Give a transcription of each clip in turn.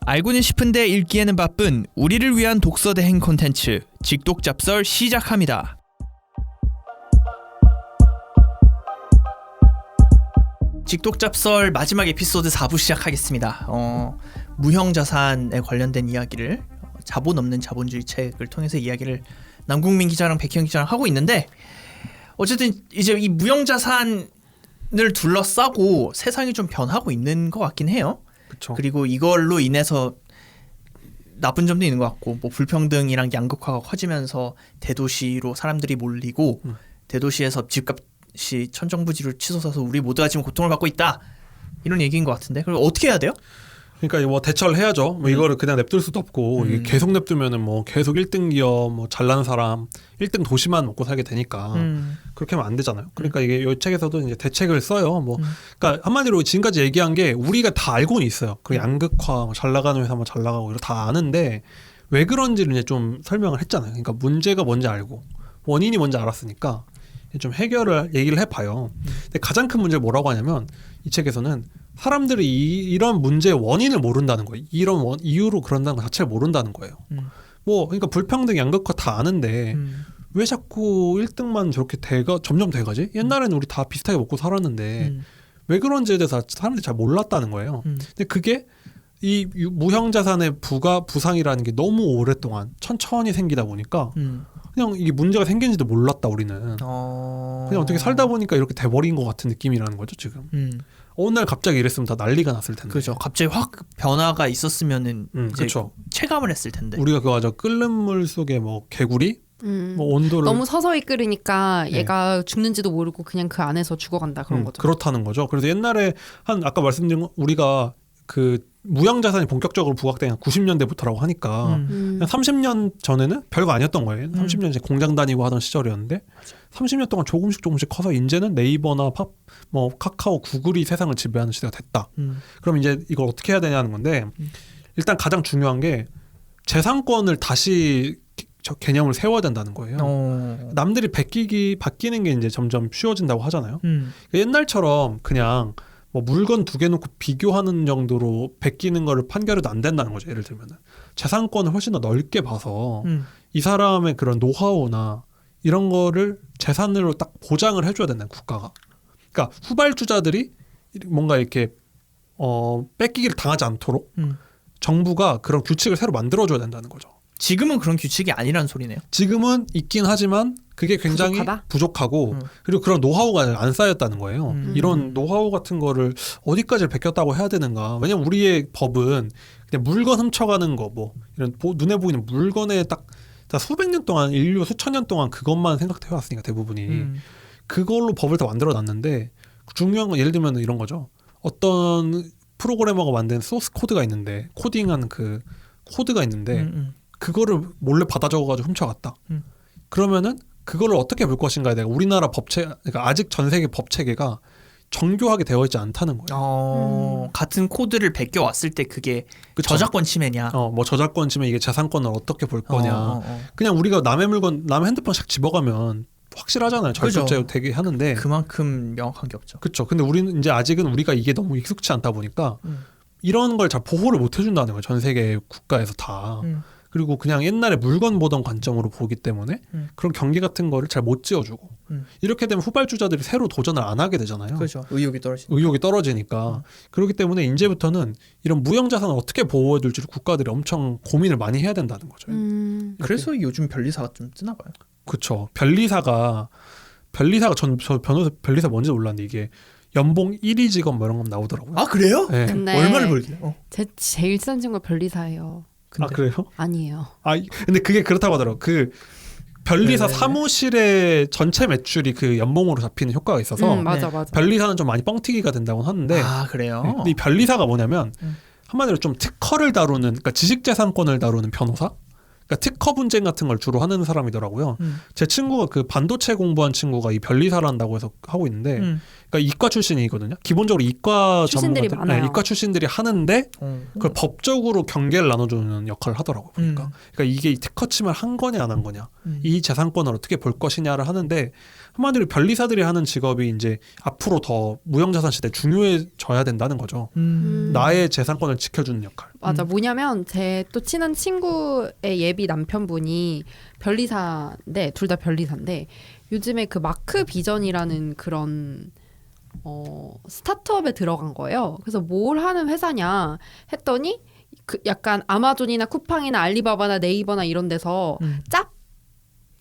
알고는 싶은데 읽기에는 바쁜 우리를 위한 독서 대행 콘텐츠 직독잡설 시작합니다. 직독잡설 마지막 에피소드 4부 시작하겠습니다. 무형자산에 관련된 이야기를 자본 없는 자본주의 책을 통해서 이야기를 남궁민 기자랑 백현 기자랑 하고 있는데, 어쨌든 이제 이 무형자산을 둘러싸고 세상이 좀 변하고 있는 것 같긴 해요. 그쵸. 그리고 이걸로 인해서 나쁜 점도 있는 것 같고, 뭐 불평등이랑 양극화가 커지면서 대도시로 사람들이 몰리고 대도시에서 집값이 천정부지로 치솟아서 우리 모두가 지금 고통을 받고 있다, 이런 얘기인 것 같은데, 그럼 어떻게 해야 돼요? 그러니까 뭐 대처를 해야죠. 뭐 이거를 그냥 냅둘 수도 없고, 이게 계속 냅두면은 뭐 계속 1등 기업, 뭐 잘난 사람, 1등 도시만 먹고 살게 되니까 그렇게 하면 안 되잖아요. 그러니까 이게 이 책에서도 이제 대책을 써요. 뭐 그러니까 한마디로 지금까지 얘기한 게 우리가 다 알고는 있어요. 그 양극화, 잘 나가는 회사 뭐 잘 나가고 이거 다 아는데 왜 그런지를 이제 좀 설명을 했잖아요. 그러니까 문제가 뭔지 알고 원인이 뭔지 알았으니까 좀 해결을 얘기를 해봐요. 근데 가장 큰 문제를 뭐라고 하냐면, 이 책에서는 사람들이 이런 문제의 원인을 모른다는 거예요. 이런 이유로 그런다는 것 자체를 모른다는 거예요. 뭐 그러니까 불평등, 양극화 다 아는데 왜 자꾸 1등만 저렇게 점점 돼가지? 옛날에는 우리 다 비슷하게 먹고 살았는데 왜 그런지에 대해서 사람들이 잘 몰랐다는 거예요. 근데 그게 이 무형자산의 부상이라는 게 너무 오랫동안 천천히 생기다 보니까 그냥 이게 문제가 생긴지도 몰랐다, 우리는. 그냥 어떻게 살다 보니까 이렇게 돼버린 것 같은 느낌이라는 거죠, 지금. 어느 날 갑자기 이랬으면 다 난리가 났을 텐데. 그렇죠. 갑자기 확 변화가 있었으면은 이제 그쵸. 체감을 했을 텐데. 우리가 그거 하죠. 끓는 물 속에 뭐 개구리? 뭐 온도를 너무 서서히 끓으니까 얘가 죽는지도 모르고 그냥 그 안에서 죽어간다, 그런 거죠. 그렇다는 거죠. 그래서 옛날에 아까 말씀드린 거, 우리가 그 무형자산이 본격적으로 부각된 90년대부터라고 하니까 한 30년 전에는 별거 아니었던 거예요. 30년 이제 공장 다니고 하던 시절이었는데 30년 동안 조금씩 커서 이제는 네이버나 뭐 카카오, 구글이 세상을 지배하는 시대가 됐다. 그럼 이제 이걸 어떻게 해야 되냐는 건데, 일단 가장 중요한 게 재산권을 다시 개념을 세워야 된다는 거예요. 남들이 바뀌는 게 이제 점점 쉬워진다고 하잖아요. 옛날처럼 그냥 뭐 물건 2개 놓고 비교하는 정도로 베끼는 거를 판결해도 안 된다는 거죠. 예를 들면은 재산권을 훨씬 더 넓게 봐서 이 사람의 그런 노하우나 이런 거를 재산으로 딱 보장을 해줘야 된다는, 국가가. 그러니까 후발주자들이 뭔가 이렇게 뺏기기를 당하지 않도록 정부가 그런 규칙을 새로 만들어줘야 된다는 거죠. 지금은 그런 규칙이 아니라는 소리네요. 지금은 있긴 하지만 그게 굉장히 부족하고 그리고 그런 노하우가 안 쌓였다는 거예요. 이런 노하우 같은 거를 어디까지 베꼈다고 해야 되는가. 왜냐면 우리의 법은 그냥 물건 훔쳐가는 거, 뭐 이런 눈에 보이는 물건에 딱 수백 년 동안, 인류 수천 년 동안 그것만 생각해 왔으니까 대부분이 그걸로 법을 다 만들어 놨는데, 중요한 건 예를 들면 이런 거죠. 어떤 프로그래머가 만든 소스 코드가 있는데, 코딩하는 그 코드가 있는데 그거를 몰래 받아 적어가지고 훔쳐갔다. 그러면은 그거를 어떻게 볼 것인가에 대해 우리나라 그러니까 아직 전 세계 법 체계가 정교하게 되어 있지 않다는 거예요. 같은 코드를 베껴 왔을 때 그게 그쵸? 저작권 침해냐? 뭐 저작권 침해, 이게 재산권을 어떻게 볼 거냐. 그냥 우리가 남의 물건, 남의 핸드폰 샥 집어가면 확실하잖아요. 절도죄 되게 하는데 그만큼 명확한 게 없죠. 그렇죠. 근데 우리는 이제 아직은 우리가 이게 너무 익숙치 않다 보니까 이런 걸 잘 보호를 못 해준다는 거예요. 전 세계 국가에서 다. 그리고 그냥 옛날에 물건 보던 관점으로 보기 때문에 그런 경계 같은 거를 잘 못 지어주고 이렇게 되면 후발주자들이 새로 도전을 안 하게 되잖아요. 그렇죠. 의욕이 떨어지니까. 그렇기 때문에 이제부터는 이런 무형자산을 어떻게 보호해둘지를 국가들이 엄청 고민을 많이 해야 된다는 거죠. 그래서 요즘 변리사가 좀 뜨나 봐요. 그렇죠. 변리사가 저 변호사 변리사 뭔지 몰랐는데 이게 연봉 1위 직업 뭐 이런 거 나오더라고요. 아, 그래요? 네. 얼마를 벌게요? 제일 싼 친구가 변리사예요. 아, 그래요? 아니에요. 근데 그게 그렇다고 하더라고요. 그 변리사 사무실의 전체 매출이 그 연봉으로 잡히는 효과가 있어서 맞아. 변리사는 좀 많이 뻥튀기가 된다고 하는데, 그래요? 근데 이 변리사가 뭐냐면 한마디로 좀 특허를 다루는, 그러니까 지식재산권을 다루는 변호사? 그러니까 특허 분쟁 같은 걸 주로 하는 사람이더라고요. 제 친구가 그 반도체 공부한 친구가 이 변리사를 한다고 해서 하고 있는데, 그러니까 이과 출신이거든요. 기본적으로 이과 출신들이 전문가들, 많아요. 이과 출신들이 하는데 그걸 법적으로 경계를 나눠주는 역할을 하더라고요. 그러니까 이게 특허 침해를 한 거냐 안 한 거냐, 이 재산권을 어떻게 볼 것이냐를 하는데, 한마디로 변리사들이 하는 직업이 이제 앞으로 더 무형자산 시대에 중요해져야 된다는 거죠. 나의 재산권을 지켜주는 역할. 맞아. 뭐냐면 제 또 친한 친구의 예비 남편분이 변리사인데 둘 다 변리사인데 요즘에 그 마크 비전이라는 그런 스타트업에 들어간 거예요. 그래서 뭘 하는 회사냐 했더니 그 약간 아마존이나 쿠팡이나 알리바바나 네이버나 이런 데서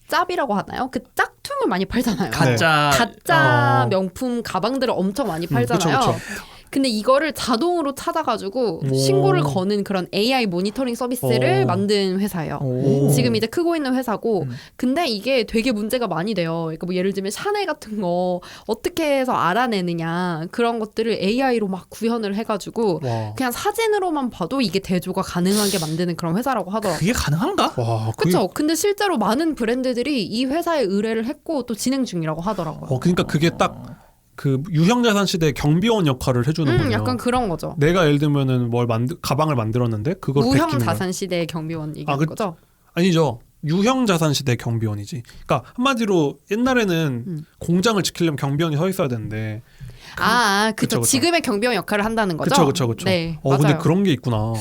짭이라고 하나요? 그 짝퉁을 많이 팔잖아요. 가짜 명품 가방들을 엄청 많이 팔잖아요. 그쵸. 근데 이거를 자동으로 찾아가지고 오. 신고를 거는 그런 AI 모니터링 서비스를 오. 만든 회사예요. 오. 지금 이제 크고 있는 회사고 근데 이게 되게 문제가 많이 돼요. 그러니까 뭐 예를 들면 샤넬 같은 거 어떻게 해서 알아내느냐 그런 것들을 AI로 막 구현을 해가지고 와. 그냥 사진으로만 봐도 이게 대조가 가능하게 만드는 그런 회사라고 하더라고요. 그게 가능한가? 와, 그렇죠. 근데 실제로 많은 브랜드들이 이 회사에 의뢰를 했고 또 진행 중이라고 하더라고요. 그러니까 그게 딱 그 유형자산 시대의 경비원 역할을 해주는 거예요. 약간 그런 거죠. 내가 예를 들면은 가방을 만들었는데 그걸 무형 베끼면 자산 시대의 경비원 얘기하는 거죠? 아니죠. 유형자산 시대 경비원이지. 그러니까 한마디로 옛날에는 공장을 지키려면 경비원이 서 있어야 되는데. 그쵸. 지금의 경비원 역할을 한다는 거죠. 그렇죠. 네, 맞아요. 근데 그런 게 있구나.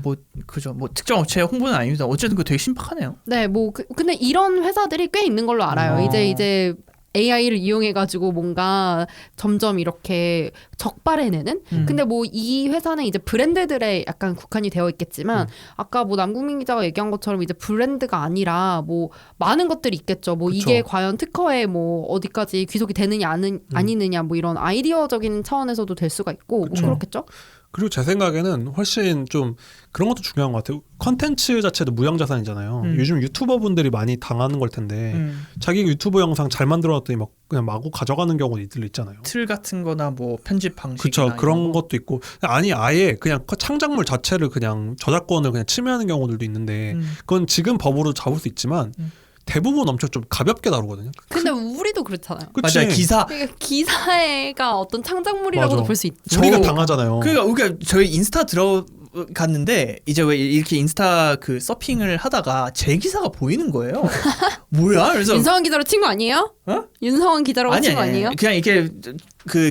뭐 그죠. 뭐 특정 업체 홍보는 아닙니다. 어쨌든 그 되게 신박하네요. 네, 뭐 근데 이런 회사들이 꽤 있는 걸로 알아요. 이제 AI를 이용해가지고 뭔가 점점 이렇게 적발해내는. 근데 뭐 이 회사는 이제 브랜드들에 약간 국한이 되어 있겠지만 아까 뭐 남궁민 기자가 얘기한 것처럼 이제 브랜드가 아니라 뭐 많은 것들이 있겠죠. 뭐 그쵸. 이게 과연 특허에 뭐 어디까지 귀속이 되느냐 아니느냐 뭐 이런 아이디어적인 차원에서도 될 수가 있고 뭐 그렇겠죠. 그리고 제 생각에는 훨씬 좀 그런 것도 중요한 것 같아요. 컨텐츠 자체도 무형자산이잖아요. 요즘 유튜버 분들이 많이 당하는 걸 텐데 자기 유튜브 영상 잘 만들어놨더니 막 그냥 마구 가져가는 경우도 있잖아요. 틀 같은 거나 뭐 편집 방식이나 그렇죠. 그런 것도 있고 아니 아예 그냥 창작물 자체를 그냥 저작권을 그냥 침해하는 경우들도 있는데 그건 지금 법으로 잡을 수 있지만 대부분 엄청 좀 가볍게 다루거든요. 근데 우리도 그렇잖아요. 그치? 맞아요. 그러니까 기사가 어떤 창작물이라고도 맞아. 볼 수 있죠. 우리가 당하잖아요. 그러니까 저희 인스타 들어갔는데 이제 왜 이렇게 인스타 그 서핑을 하다가 제 기사가 보이는 거예요. 뭐야? 그래서 윤성원 기자로 친 거 아니에요? 윤성원 기자라고 친 거 아니에요? 그냥 이렇게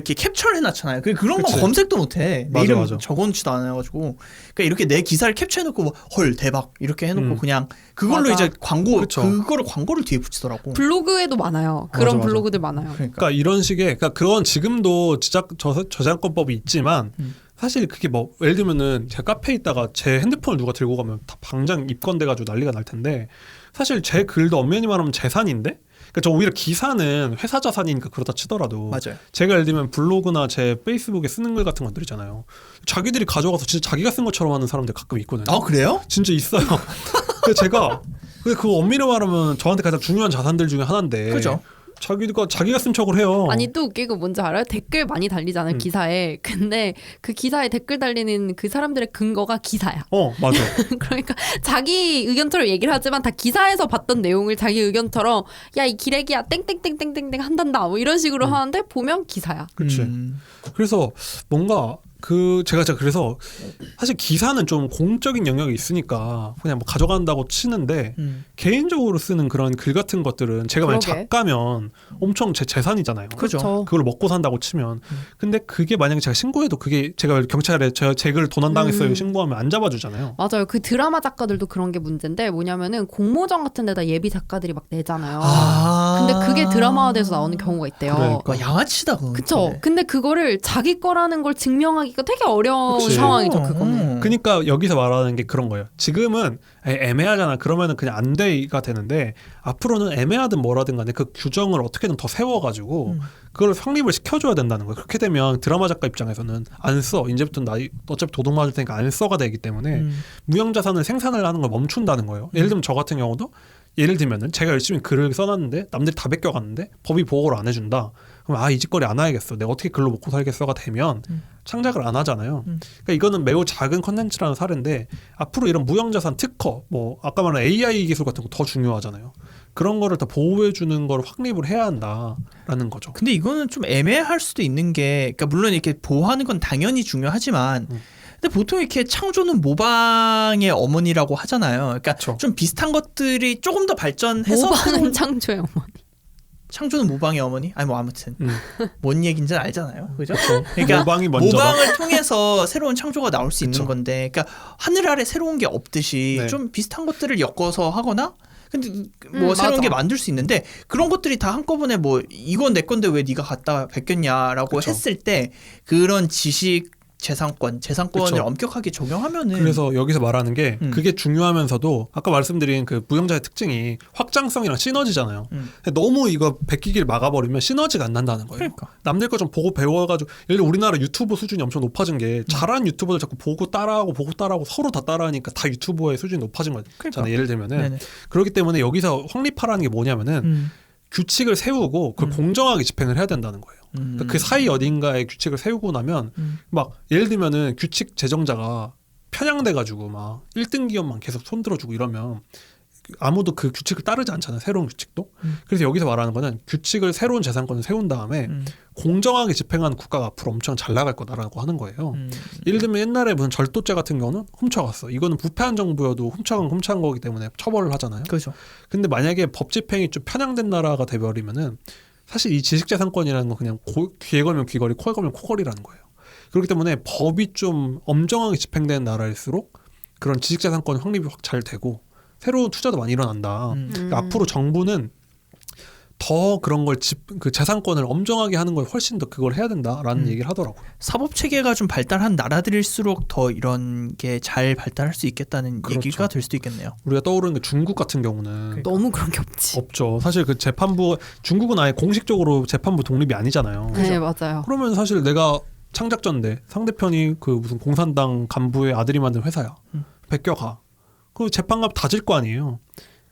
캡처를 해놨잖아요. 그런 건 그치. 검색도 못해. 내 맞아, 이름 맞아. 적어놓지도 않아가지고. 그러니까 이렇게 내 기사를 캡처해놓고 뭐, 헐 대박 이렇게 해놓고 그냥 그걸로 맞아. 이제 그쵸. 광고를 뒤에 붙이더라고. 블로그에도 많아요. 그런 맞아. 블로그들 많아요. 그러니까 이런 식의 그건 지금도 저작권법이 있지만 사실 그게 뭐 예를 들면은 제가 카페에 있다가 제 핸드폰을 누가 들고 가면 다 당장 입건돼가지고 난리가 날 텐데 사실 제 글도 엄연히 말하면 재산인데 그러니까 저 오히려 기사는 회사 자산이니까 그렇다 치더라도 맞아요. 제가 예를 들면 블로그나 제 페이스북에 쓰는 글 같은 것들 있잖아요. 자기들이 가져가서 진짜 자기가 쓴 것처럼 하는 사람들 가끔 있거든요. 아 그래요? 진짜 있어요. 근데 제가 그거 엄밀히 말하면 저한테 가장 중요한 자산들 중에 하나인데 그죠. 자기가 쓴 척을 해요. 아니 또 웃기고 뭔지 알아요? 댓글 많이 달리잖아요 기사에. 근데 그 기사에 댓글 달리는 그 사람들의 근거가 기사야. 맞아. 그러니까 자기 의견처럼 얘기를 하지만 다 기사에서 봤던 내용을 자기 의견처럼 야 이 기레기야 땡땡땡땡땡땡 한단다 뭐 이런 식으로 하는데 보면 기사야. 그렇지. 그래서 뭔가 제가 그래서 사실 기사는 좀 공적인 영역이 있으니까 그냥 뭐 가져간다고 치는데 개인적으로 쓰는 그런 글 같은 것들은 제가 만약 그러게. 작가면 엄청 제 재산이잖아요. 그죠. 그걸 먹고 산다고 치면 근데 그게 만약에 제가 신고해도 그게 제가 경찰에 제 글 도난당했어요 신고하면 안 잡아주잖아요. 맞아요. 그 드라마 작가들도 그런 게 문제인데 뭐냐면은 공모전 같은 데다 예비 작가들이 막 내잖아요. 근데 그게 드라마화돼서 나오는 경우가 있대요. 그러니까. 양아치다 그건. 그쵸. 근데 그거를 자기 거라는 걸 증명하기가 되게 어려운 그치. 상황이죠, 그거는. 그러니까 여기서 말하는 게 그런 거예요. 지금은 애매하잖아. 그러면은 그냥 안 돼가 되는데 앞으로는 애매하든 뭐라든 간에 그 규정을 어떻게든 더 세워가지고 그걸 확립을 시켜줘야 된다는 거예요. 그렇게 되면 드라마 작가 입장에서는 안 써. 이제부터 나 어차피 도둑 맞을 테니까 안 써가 되기 때문에 무형자산을 생산을 하는 걸 멈춘다는 거예요. 예를 들면 저 같은 경우도 예를 들면은 제가 열심히 글을 써놨는데 남들이 다 베껴갔는데 법이 보호를 안 해준다. 그럼 이 짓거리 안 해야겠어. 내가 어떻게 글로 먹고 살겠어가 되면 창작을 안 하잖아요. 그러니까 이거는 매우 작은 컨텐츠라는 사례인데 앞으로 이런 무형자산 특허, 뭐 아까 말한 AI 기술 같은 거 더 중요하잖아요. 그런 거를 더 보호해주는 걸 확립을 해야 한다라는 거죠. 근데 이거는 좀 애매할 수도 있는 게, 그러니까 물론 이렇게 보호하는 건 당연히 중요하지만, 근데 보통 이렇게 창조는 모방의 어머니라고 하잖아요. 그러니까 그쵸. 좀 비슷한 것들이 조금 더 발전해서 모방은 창조의 어머니. 창조는 모방의 어머니? 아니 뭐 아무튼 뭔 얘기인지는 알잖아요. 그죠? 그러니까 모방이 먼저다. 모방을 통해서 새로운 창조가 나올 수 있는 그쵸. 건데 그러니까 하늘 아래 새로운 게 없듯이 네. 좀 비슷한 것들을 엮어서 하거나 근데 뭐 새로운 맞아. 게 만들 수 있는데 그런 것들이 다 한꺼번에 뭐 이건 내 건데 왜 네가 갖다 베꼈냐라고 그쵸. 했을 때 그런 지식 재산권을 그쵸. 엄격하게 적용하면은 그래서 여기서 말하는 게 그게 음. 중요하면서도 아까 말씀드린 그 무형자의 특징이 확장성이랑 시너지잖아요. 근데 너무 이거 베끼기를 막아버리면 시너지가 안 난다는 거예요. 그러니까 남들 거 좀 보고 배워가지고 예를 들어 우리나라 유튜버 수준이 엄청 높아진 게 잘하는 유튜버들 자꾸 보고 따라하고 서로 다 따라하니까 다 유튜버의 수준이 높아진 거잖아요. 그러니까. 예를 들면은 네네. 그렇기 때문에 여기서 확립하라는 게 뭐냐면은 규칙을 세우고 그걸 공정하게 집행을 해야 된다는 거예요. 그러니까 그 사이 어딘가에 규칙을 세우고 나면 막 예를 들면은 규칙 제정자가 편향돼가지고 막 1등 기업만 계속 손들어주고 이러면 아무도 그 규칙을 따르지 않잖아요. 새로운 규칙도. 그래서 여기서 말하는 거는 규칙을 새로운 재산권을 세운 다음에 공정하게 집행하는 국가가 앞으로 엄청 잘 나갈 거다라고 하는 거예요. 예를 들면 옛날에 무슨 절도죄 같은 경우는 훔쳐갔어. 이거는 부패한 정부여도 훔쳐간 거기 때문에 처벌을 하잖아요. 그렇죠. 근데 만약에 법 집행이 좀 편향된 나라가 돼버리면은 사실 이 지식재산권이라는 건 그냥 귀에 걸면 귀걸이, 코에 걸면 코걸이라는 거예요. 그렇기 때문에 법이 좀 엄정하게 집행되는 나라일수록 그런 지식재산권 확립이 확 잘 되고 새로운 투자도 많이 일어난다. 그러니까 앞으로 정부는 더 그런 걸 그 재산권을 엄정하게 하는 걸 훨씬 더 그걸 해야 된다라는 얘기를 하더라고요. 사법 체계가 좀 발달한 나라들일수록 더 이런 게 잘 발달할 수 있겠다는 그렇죠. 얘기가 될 수도 있겠네요. 우리가 떠오르는 게 중국 같은 경우는 너무 그런 게 없지. 없죠. 사실 그 재판부 중국은 아예 공식적으로 재판부 독립이 아니잖아요. 네 맞아요. 그러면 사실 내가 창작자인데 상대편이 그 무슨 공산당 간부의 아들이 만든 회사야. 베껴가. 그 재판값 다 질 거 아니에요.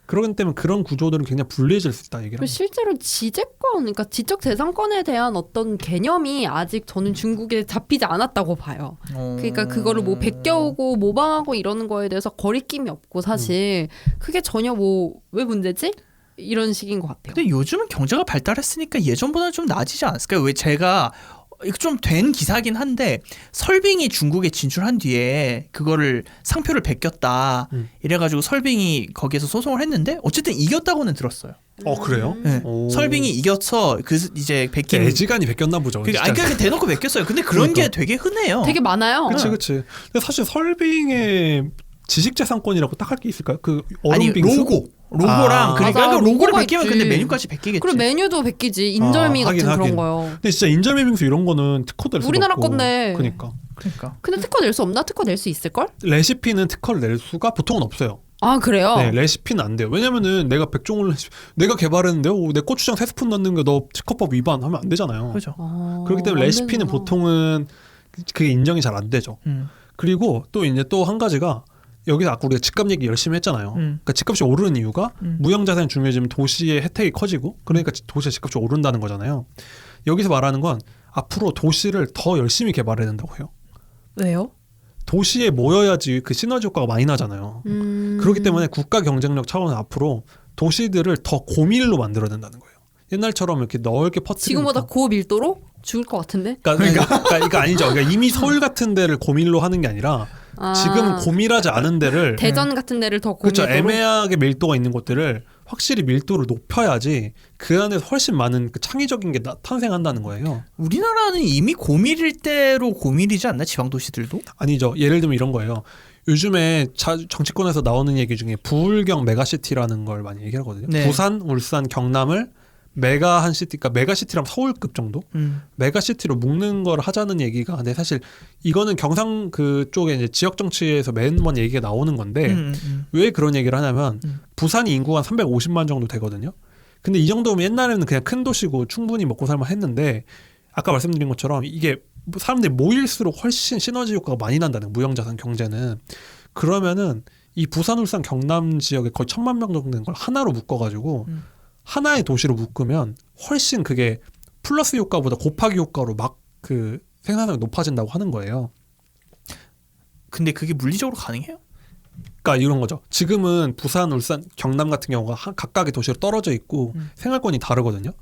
그러기 때문에 그런 구조들은 굉장히 불리해질 수 있다 얘기를 그리고 실제로 지재권, 그러니까 지적 재산권에 대한 어떤 개념이 아직 저는 중국에 잡히지 않았다고 봐요. 그러니까 그거를 뭐 베껴오고 모방하고 이러는 거에 대해서 거리낌이 없고 사실 그게 전혀 뭐 왜 문제지? 이런 식인 것 같아요. 근데 요즘은 경제가 발달했으니까 예전보다는 좀 나아지지 않았을까요? 왜 제가 이거 좀 된 기사긴 한데 설빙이 중국에 진출한 뒤에 그거를 상표를 베꼈다 이래가지고 설빙이 거기에서 소송을 했는데 어쨌든 이겼다고는 들었어요. 그래요? 네. 오. 설빙이 이겨서 그 이제 베낀 애지간히 베꼈나 보죠. 그러니까 대놓고 베꼈어요. 근데 그런 그러니까. 게 되게 흔해요. 되게 많아요. 그치. 근데 사실 설빙의 지식재산권이라고 딱 할 게 있을까요? 그 아니 얼음빙수? 로고랑 그러니까 맞아, 로고를 로고가 베끼면 있지. 근데 메뉴까지 베끼겠지. 그리고 메뉴도 베끼지. 인절미 같은 하긴. 그런 거요. 근데 진짜 인절미빙수 이런 거는 특허 낼 수가 우리나라 없고. 건데. 그러니까 근데 특허 낼 수 없나? 특허 낼 수 있을걸? 레시피는 특허를 낼 수가 보통은 없어요. 아 그래요? 네, 레시피는 안 돼요. 왜냐면은 내가 백종원 레시피 내가 개발했는데 내 고추장 3스푼 넣는 거 너 특허법 위반하면 안 되잖아요. 그렇죠. 그렇기 때문에 안 레시피는 되는구나. 보통은 그게 인정이 잘 안 되죠. 그리고 또 이제 또 한 가지가 여기서 아까 우리가 집값 얘기 열심히 했잖아요. 그러니까 집값이 오르는 이유가 무형자산이 중요해지면 도시의 혜택이 커지고 그러니까 도시의 집값이 오른다는 거잖아요. 여기서 말하는 건 앞으로 도시를 더 열심히 개발해야 된다고 해요. 왜요? 도시에 모여야지 그 시너지 효과가 많이 나잖아요. 그렇기 때문에 국가 경쟁력 차원에서 앞으로 도시들을 더 고밀로 만들어야 된다는 거예요. 옛날처럼 이렇게 넓게 퍼뜨리고 지금보다 고밀도로 죽을 것 같은데? 그러니까 이거 아니죠. 그러니까 이미 서울 같은 데를 고밀로 하는 게 아니라 지금 고밀하지 않은 데를 대전 같은 데를 더 그렇죠. 고밀도로 애매하게 밀도가 있는 곳들을 확실히 밀도를 높여야지 그 안에서 훨씬 많은 그 창의적인 게 탄생한다는 거예요. 우리나라는 이미 고밀일 대로 고밀이지 않나? 지방 도시들도? 아니죠. 예를 들면 이런 거예요. 요즘에 정치권에서 나오는 얘기 중에 부울경 메가시티라는 걸 많이 얘기하거든요. 네. 부산, 울산, 경남을 메가한 시티, 그러니까 메가시티라면 서울급 정도? 메가시티로 묶는 걸 하자는 얘기가 근데 사실 이거는 경상 그쪽에 이제 지역 정치에서 매번 얘기가 나오는 건데 왜 그런 얘기를 하냐면 부산이 인구가 한 350만 정도 되거든요. 근데 이 정도면 옛날에는 그냥 큰 도시고 충분히 먹고 살만 했는데 아까 말씀드린 것처럼 이게 사람들이 모일수록 훨씬 시너지 효과가 많이 난다는 무형자산 경제는. 그러면은 이 부산, 울산, 경남 지역에 거의 1,000만 명 정도 되는 걸 하나로 묶어가지고 하나의 도시로 묶으면 훨씬 그게 플러스 효과보다 곱하기 효과로 막 그 생산성이 높아진다고 하는 거예요. 근데 그게 물리적으로 가능해요? 그러니까 이런 거죠. 지금은 부산, 울산, 경남 같은 경우가 각각의 도시로 떨어져 있고 생활권이 다르거든요.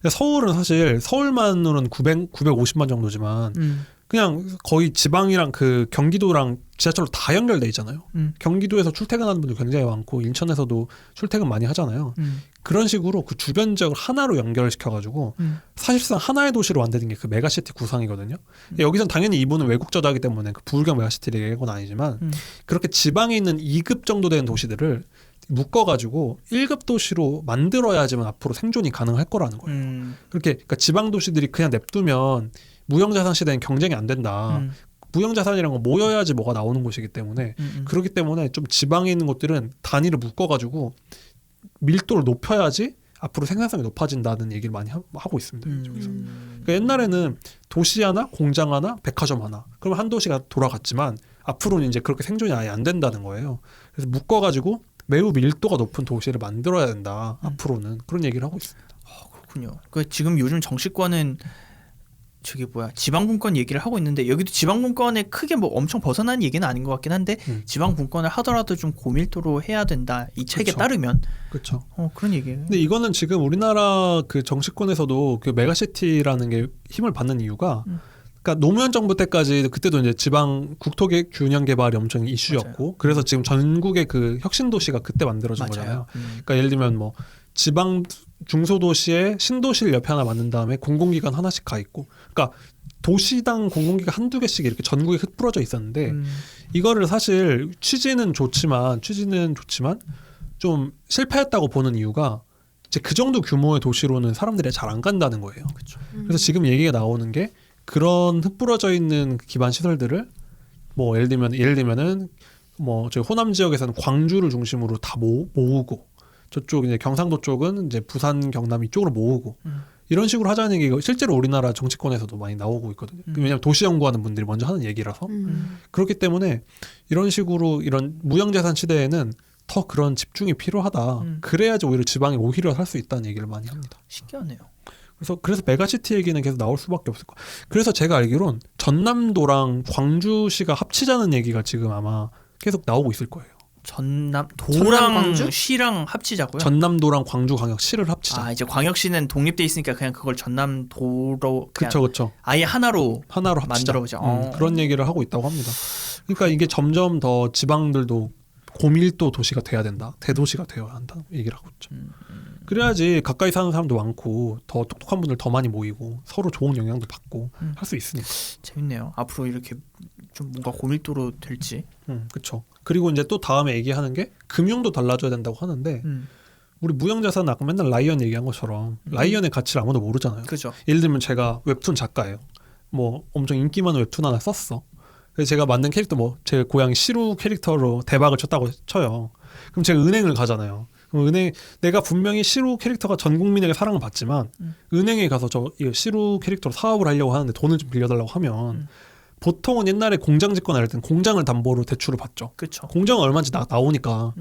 근데 서울은 사실 서울만으로는 950만 정도지만 그냥 거의 지방이랑 그 경기도랑 지하철로 다 연결돼 있잖아요. 경기도에서 출퇴근하는 분들 굉장히 많고 인천에서도 출퇴근 많이 하잖아요. 그런 식으로 그 주변 지역을 하나로 연결을 시켜가지고 사실상 하나의 도시로 만드는 게 그 메가시티 구상이거든요. 여기선 당연히 이분은 외국 저자이기 때문에 그 부울경 메가시티를 얘기한 건 아니지만 그렇게 지방에 있는 2급 정도 되는 도시들을 묶어가지고 1급 도시로 만들어야지만 앞으로 생존이 가능할 거라는 거예요. 그렇게 그러니까 지방 도시들이 그냥 냅두면 무형자산 시대엔 경쟁이 안 된다. 무형자산이란 건 모여야지 뭐가 나오는 곳이기 때문에 그렇기 때문에 좀 지방에 있는 곳들은 단위를 묶어가지고 밀도를 높여야지 앞으로 생산성이 높아진다는 얘기를 많이 하고 있습니다. 이쪽에서. 그러니까 옛날에는 도시 하나, 공장 하나, 백화점 하나 그러면 한 도시가 돌아갔지만 앞으로는 이제 그렇게 생존이 아예 안 된다는 거예요. 그래서 묶어가지고 매우 밀도가 높은 도시를 만들어야 된다. 앞으로는 그런 얘기를 하고 있습니다. 그렇군요. 그 지금 요즘 정치권은 저기 뭐야 지방분권 얘기를 하고 있는데 여기도 지방분권에 크게 뭐 엄청 벗어난 얘기는 아닌 것 같긴 한데 지방분권을 하더라도 좀 고밀도로 해야 된다 이 책에 그쵸. 따르면 그렇죠. 그런 얘기예요. 근데 이거는 지금 우리나라 그 정치권에서도 그 메가시티라는 게 힘을 받는 이유가 그러니까 노무현 정부 때까지 그때도 이제 지방 국토계획 균형 개발이 엄청 이슈였고 맞아요. 그래서 지금 전국의 그 혁신 도시가 그때 만들어진 맞아요. 거잖아요. 그러니까 예를 들면 뭐 지방 중소도시에 신도시를 옆에 하나 만든 다음에 공공기관 하나씩 가 있고 그러니까 도시당 공공기관 한두 개씩 이렇게 전국에 흩뿌러져 있었는데 이거를 사실 취지는 좋지만 좀 실패했다고 보는 이유가 이제 그 정도 규모의 도시로는 사람들이 잘 안 간다는 거예요. 그렇죠. 그래서 지금 얘기가 나오는 게 그런 흩뿌러져 있는 기반 시설들을 뭐 예를 들면은 뭐 저희 호남 지역에서는 광주를 중심으로 다 모으고 저쪽 이제 경상도 쪽은 이제 부산 경남 이쪽으로 모으고 이런 식으로 하자는 얘기가 실제로 우리나라 정치권에서도 많이 나오고 있거든요. 왜냐하면 도시 연구하는 분들이 먼저 하는 얘기라서 그렇기 때문에 이런 식으로 이런 무형자산 시대에는 더 그런 집중이 필요하다. 그래야지 오히려 지방이 오히려 살 수 있다는 얘기를 많이 합니다. 신기하네요. 그래서 메가시티 얘기는 계속 나올 수밖에 없을 거예요. 그래서 제가 알기론 전남도랑 광주시가 합치자는 얘기가 지금 아마 계속 나오고 있을 거예요. 전남 전남 광주? 도랑 시랑 합치자고요? 전남도랑 광주광역시를 합치자. 아 이제 광역시는 독립돼 있으니까 그냥 그걸 전남도로 그냥 그렇죠. 아예 하나로 하나로 합치자. 만들어보자. 그런 얘기를 하고 있다고 합니다. 그러니까 이게 점점 더 지방들도 고밀도 도시가 돼야 된다. 대도시가 되어야 한다. 얘기를 하고 있죠. 그래야지 가까이 사는 사람도 많고 더 똑똑한 분들 더 많이 모이고 서로 좋은 영향도 받고 할 수 있으니까. 재밌네요. 앞으로 이렇게 좀 뭔가 고밀도로 될지. 그렇죠. 그리고 이제 또 다음에 얘기하는 게 금융도 달라져야 된다고 하는데 우리 무형자산은 아까 맨날 라이언 얘기한 것처럼 라이언의 가치를 아무도 모르잖아요. 그죠. 예를 들면 제가 웹툰 작가예요. 뭐 엄청 인기 많은 웹툰 하나 썼어. 그래서 제가 만든 캐릭터 뭐 제 고향 시루 캐릭터로 대박을 쳤다고 쳐요. 그럼 제가 은행을 가잖아요. 그럼 내가 분명히 시루 캐릭터가 전 국민에게 사랑을 받지만 은행에 가서 이 시루 캐릭터로 사업을 하려고 하는데 돈을 좀 빌려달라고 하면 보통은 옛날에 공장 짓거나 이럴 때는 공장을 담보로 대출을 받죠. 그렇죠. 공장은 얼마인지 나오니까.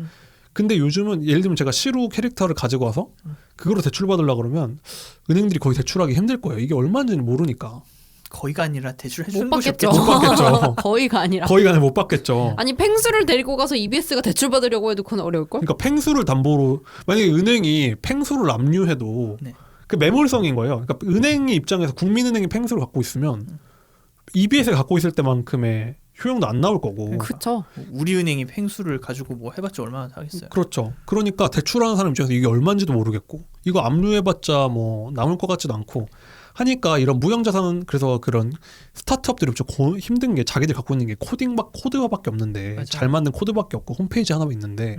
근데 요즘은 예를 들면 제가 시루 캐릭터를 가지고 와서 그거로 대출 받으려고 그러면 은행들이 거의 대출하기 힘들 거예요. 이게 얼마인지는 모르니까. 거의가 아니라 대출 해주는 못 곳이 받겠죠. 없겠죠. 못 받겠죠. 거의가 아니라. 거의가 못 받겠죠. 아니 펭수를 데리고 가서 EBS가 대출 받으려고 해도 그건 어려울 걸? 그러니까 팽수를 담보로 만약에 은행이 팽수를 압류해도 네. 그 매몰성인 거예요. 그러니까 은행의 입장에서 국민은행이 팽수를 갖고 있으면 EBS가 갖고 있을 때만큼의 효용도 안 나올 거고. 그쵸. 우리은행이 팽수를 가지고 뭐 해봤자 얼마나 하겠어요. 그렇죠. 그러니까 대출하는 사람 입장에서 이게 얼마인지도 모르겠고 이거 압류해봤자 뭐 남을 것 같지도 않고 하니까 이런 무형자산은 그래서 그런 스타트업들이 엄청 힘든 게 자기들 갖고 있는 게 코드밖에 없는데 맞아요. 잘 만든 코드밖에 없고 홈페이지 하나 있는데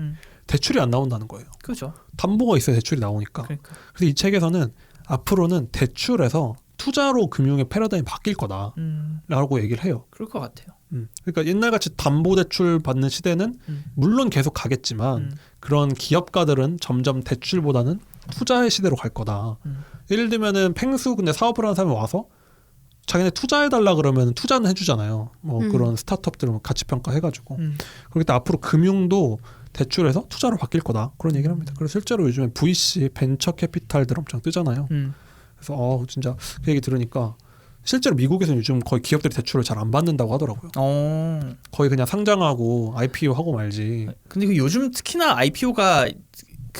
대출이 안 나온다는 거예요. 그죠. 담보가 있어야 대출이 나오니까. 그러니까. 그래서 이 책에서는 앞으로는 대출에서 투자로 금융의 패러다임이 바뀔 거다라고 얘기를 해요. 그럴 것 같아요. 그러니까 옛날같이 담보대출 받는 시대는 물론 계속 가겠지만 그런 기업가들은 점점 대출보다는 투자의 시대로 갈 거다. 예를 들면은 팽수 근데 사업을 하는 사람이 와서 자기네 투자해달라 그러면 투자는 해주잖아요. 뭐 그런 스타트업들은 가치 평가해가지고. 그렇기 때문에 앞으로 금융도 대출에서 투자로 바뀔 거다. 그런 얘기를 합니다. 그래서 실제로 요즘에 VC 벤처 캐피탈들 엄청 뜨잖아요. 그래서 진짜 그 얘기 들으니까 실제로 미국에서는 요즘 거의 기업들이 대출을 잘 안 받는다고 하더라고요. 거의 그냥 상장하고 IPO 하고 말지. 근데 그 요즘 특히나 IPO가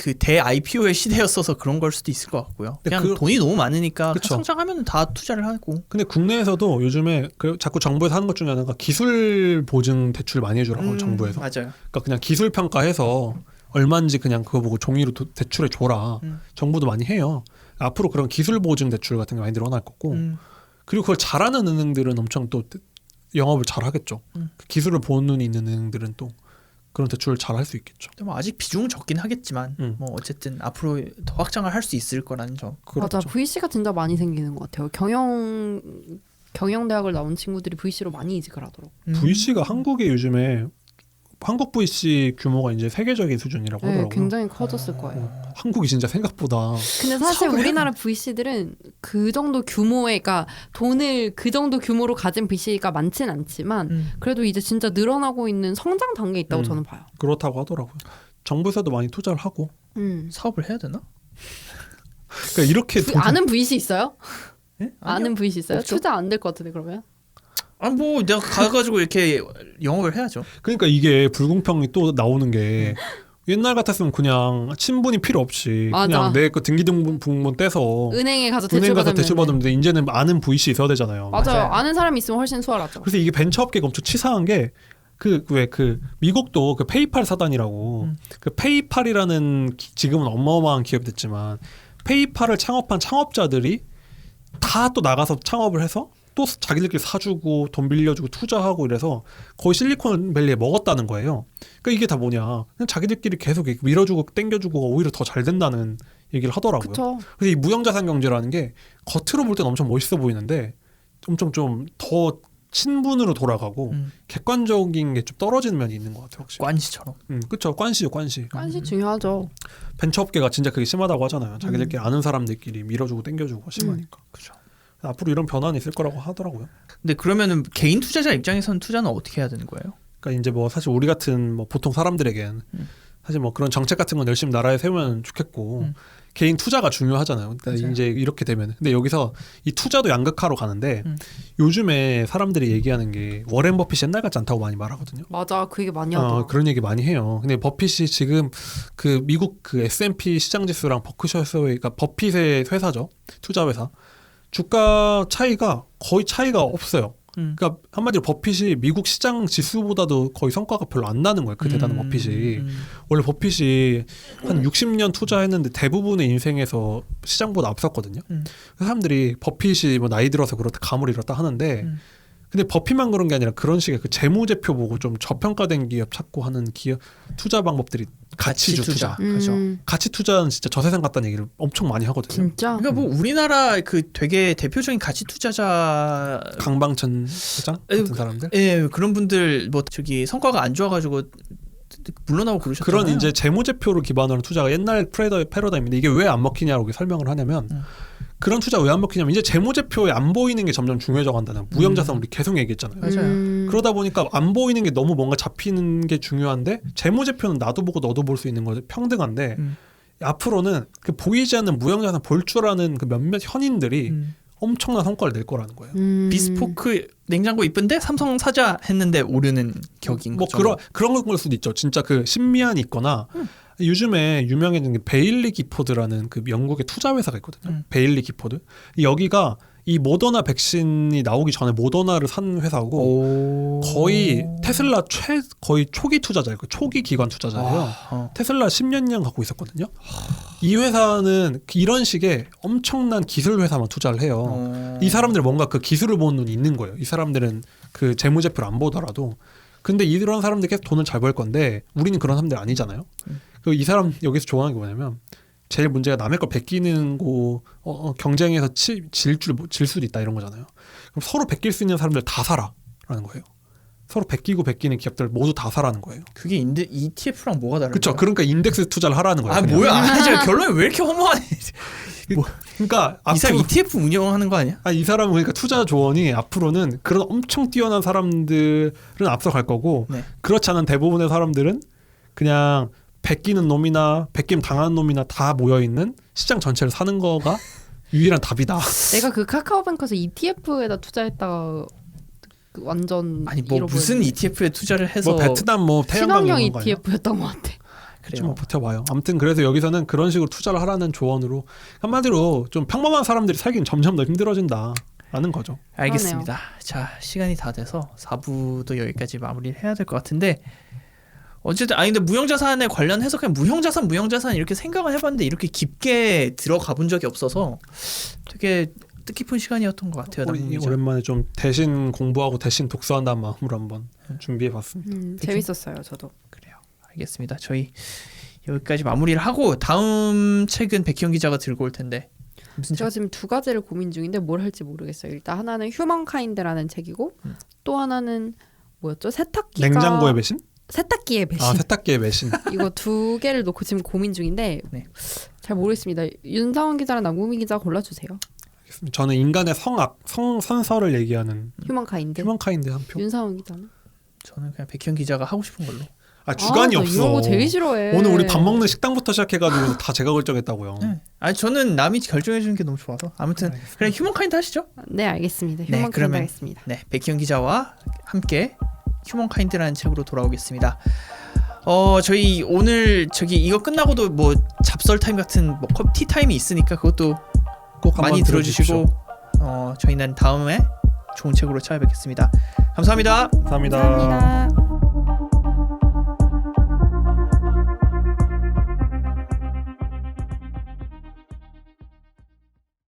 그 대 IPO의 시대였어서 그런 걸 수도 있을 것 같고요. 그냥 돈이 너무 많으니까 그쵸. 성장하면 다 투자를 하고. 근데 국내에서도 요즘에 그 자꾸 정부에서 하는 것 중에 하나가 기술 보증 대출 많이 해주라고 정부에서. 맞아요. 그러니까 그냥 기술 평가해서 얼마인지 그냥 그거 보고 종이로 대출해 줘라. 정부도 많이 해요. 앞으로 그런 기술 보증 대출 같은 게 많이 늘어날 거고. 그리고 그걸 잘하는 은행들은 엄청 또 영업을 잘 하겠죠. 기술을 보는 눈이 있는 은행들은 또 그런 대출을 잘 할 수 있겠죠. 뭐 아직 비중은 적긴 하겠지만 뭐 어쨌든 앞으로 더 확장을 할 수 있을 거라는 점. 그렇죠. 맞아. VC가 진짜 많이 생기는 것 같아요. 경영대학을 나온 친구들이 VC로 많이 이직을 하더라고. VC가 한국에 요즘에 한국 VC 규모가 이제 세계적인 수준이라고 네, 하더라고요. 굉장히 커졌을 거예요. 한국이 진짜 생각보다 근데 사실 서울에- 우리나라 VC들은 그 정도 규모의, 그러니까 돈을 그 정도 규모로 가진 VC가 많진 않지만 그래도 이제 진짜 늘어나고 있는 성장 단계에 있다고 저는 봐요. 그렇다고 하더라고요. 정부에서도 많이 투자를 하고. 사업을 해야 되나? 그러니까 이렇게 아는 VC 있어요? 예? 아는 VC 있어요? 없죠. 투자 안 될 것 같은데 그러면? 뭐 내가 가가지고 이렇게 영업을 해야죠. 그러니까 이게 불공평이 또 나오는 게 옛날 같았으면 그냥 친분이 필요 없이 맞아. 그냥 내 그 등기등본 떼서 은행에 가서 은행 가서 대출 대출 받으면 받으면 이제는 아는 VC 있어야 되잖아요. 맞아요. 맞아요. 아는 사람이 있으면 훨씬 수월하죠. 그래서 이게 벤처업계가 엄청 치사한 게 그 미국도 그 페이팔 사단이라고 그 페이팔이라는 지금은 어마어마한 기업이 됐지만 페이팔을 창업한 창업자들이 다 또 나가서 창업을 해서 또 자기들끼리 사주고 돈 빌려주고 투자하고 이래서 거의 실리콘밸리에 먹었다는 거예요. 그러니까 이게 다 뭐냐? 그냥 자기들끼리 계속 이렇게 밀어주고 땡겨주고 오히려 더 잘 된다는 얘기를 하더라고요. 그렇죠. 그래서 이 무형자산 경제라는 게 겉으로 볼 때는 엄청 멋있어 보이는데 엄청 좀 더 친분으로 돌아가고 객관적인 게 좀 떨어지는 면이 있는 것 같아요. 확실히. 관시처럼. 그렇죠. 관시죠, 관시. 관시 중요하죠. 벤처업계가 진짜 그게 심하다고 하잖아요. 자기들끼리 아는 사람들끼리 밀어주고 땡겨주고 심하니까. 그렇죠. 앞으로 이런 변화는 있을 거라고 하더라고요. 근데 그러면은 개인 투자자 입장에서는 투자는 어떻게 해야 되는 거예요? 그러니까 이제 뭐 사실 우리 같은 뭐 보통 사람들에겐 사실 뭐 그런 정책 같은 건 열심히 나라에 세우면 좋겠고 개인 투자가 중요하잖아요. 그러니까 맞아요. 이제 이렇게 되면 근데 여기서 이 투자도 양극화로 가는데 요즘에 사람들이 얘기하는 게 워렌 버핏이 옛날 같지 않다고 많이 말하거든요. 맞아. 그 얘기 많이 하더라. 그런 얘기 많이 해요. 근데 버핏이 지금 그 미국 그 S&P 시장 지수랑 버크셔스웨이, 그러니까 버핏의 회사죠. 투자 회사. 주가 차이가 거의 차이가 없어요. 그러니까 한마디로 버핏이 미국 시장 지수보다도 거의 성과가 별로 안 나는 거예요. 그 대단한 버핏이. 원래 버핏이 한 60년 투자했는데 대부분의 인생에서 시장보다 앞섰거든요. 사람들이 버핏이 뭐 나이 들어서 그렇다 감을 잃었다 하는데 근데 버핏만 그런 게 아니라 그런 식의 그 재무제표 보고 좀 저평가된 기업 찾고 하는 기업 투자 방법들이 가치주 투자. 그죠. 가치 투자는 진짜 저세상 같다는 얘기를 엄청 많이 하거든요. 진짜? 그러니까 뭐 우리나라 그 되게 대표적인 가치 투자자 강방천 회장 에휴, 같은 사람들. 예, 그런 분들 뭐 저기 성과가 안 좋아가지고 물러나고 그러셨잖아요. 그런 이제 재무제표를 기반으로 한 투자가 옛날 패러다임인데 이게 왜 안 먹히냐고 이렇게 설명을 하냐면 그런 투자 왜 안 먹히냐면 이제 재무제표에 안 보이는 게 점점 중요해져 간다는 무형자산 우리 계속 얘기했잖아요. 맞아요. 그러다 보니까 안 보이는 게 너무 뭔가 잡히는 게 중요한데 재무제표는 나도 보고 너도 볼 수 있는 거죠. 평등한데 앞으로는 그 보이지 않는 무형자산 볼 줄 아는 그 몇몇 현인들이 엄청난 성과를 낼 거라는 거예요. 비스포크 냉장고 이쁜데 삼성 사자 했는데 오르는 격인 뭐 거죠. 그런 걸 수도 있죠. 진짜 그 신미한이 있거나 요즘에 유명해진 게 베일리 기포드라는 그 영국의 투자 회사가 있거든요. 베일리 기포드. 여기가 이 모더나 백신이 나오기 전에 모더나를 산 회사고 거의 테슬라 거의 초기 투자자예요. 초기 기관 투자자예요. 테슬라 10년 갖고 있었거든요. 이 회사는 이런 식의 엄청난 기술 회사만 투자를 해요. 이 사람들 뭔가 그 기술을 보는 눈이 있는 거예요. 이 사람들은 그 재무제표를 안 보더라도. 근데 이런 사람들 계속 돈을 잘 벌 건데 우리는 그런 사람들 아니잖아요. 이 사람 여기서 좋아하는 게 뭐냐면 제일 문제가 남의 걸 베끼는 거 경쟁에서 질 수도 있다 이런 거잖아요. 그럼 서로 베낄 수 있는 사람들 다 사라라는 거예요. 서로 베끼는 기업들 모두 다 사라는 거예요. 그게 ETF랑 뭐가 다른 그렇죠. 거야? 그러니까 인덱스 투자를 하라는 거예요. 아 그냥. 뭐야? 아, 진짜 결론이 왜 이렇게 허무하니? 그러니까 이 사람 앞으로 ETF 운영하는 거 아니야? 이 사람은 그러니까 투자 조언이 앞으로는 그런 엄청 뛰어난 사람들은 앞서갈 거고 네. 그렇지 않은 대부분의 사람들은 그냥 베끼는 놈이나 베김 당하는 놈이나 다 모여 있는 시장 전체를 사는 거가 유일한 답이다. 내가 그 카카오뱅크에서 ETF에다 투자했다가 완전 아니 뭐 무슨 잃어버렸는데. ETF에 투자를 해서 뭐 베트남 뭐 태양광 친환경 이런 거 아니야? ETF였던 것 같아. 그래요. 좀 버텨봐요. 아무튼 그래서 여기서는 그런 식으로 투자를 하라는 조언으로 한마디로 좀 평범한 사람들이 살긴 점점 더 힘들어진다라는 거죠. 알겠습니다. 자, 시간이 다 돼서 4부도 여기까지 마무리를 해야 될 것 같은데 어쨌든 근데 무형자산에 관련해서 그냥 무형자산 이렇게 생각을 해봤는데 이렇게 깊게 들어가 본 적이 없어서 되게 뜻깊은 시간이었던 것 같아요. 우리 오랜만에 좀 대신 공부하고 대신 독서한다는 마음으로 한번 준비해봤습니다. 재밌었어요, 저도. 그래요. 알겠습니다. 저희 여기까지 마무리를 하고 다음 책은 백희영 기자가 들고 올 텐데 무슨 제가 책? 지금 두 가지를 고민 중인데 뭘 할지 모르겠어요. 일단 하나는 휴먼카인드라는 책이고 또 하나는 뭐였죠? 세탁기가 냉장고의 배신? 세탁기의 배신. 아 세탁기의 배신. 이거 두 개를 놓고 지금 고민 중인데 네. 잘 모르겠습니다. 윤상원 기자랑 남궁민 기자 골라주세요. 알겠습니다. 저는 인간의 선서를 얘기하는 휴먼카인드. 휴먼카인드 한 표. 윤상원 기자는? 저는 그냥 백희영 기자가 하고 싶은 걸로. 주관이 나 없어. 이런 거 되게 싫어해. 오늘 우리 밥 먹는 식당부터 시작해가지고 다 제가 결정했다고요. 네. 저는 남이 결정해 주는 게 너무 좋아서 아무튼 그냥 휴먼카인드 하시죠. 네, 알겠습니다. 네, 휴먼카인드 그러면- 하겠습니다. 네, 백희영 기자와 함께 휴먼카인드라는 책으로 돌아오겠습니다. 저희 오늘 이거 끝나고도 뭐 잡설 타임 같은 뭐 티 타임이 있으니까 그것도 꼭 한번 많이 들어주시고 저희는 다음에 좋은 책으로 찾아뵙겠습니다. 감사합니다. 감사합니다. 감사합니다.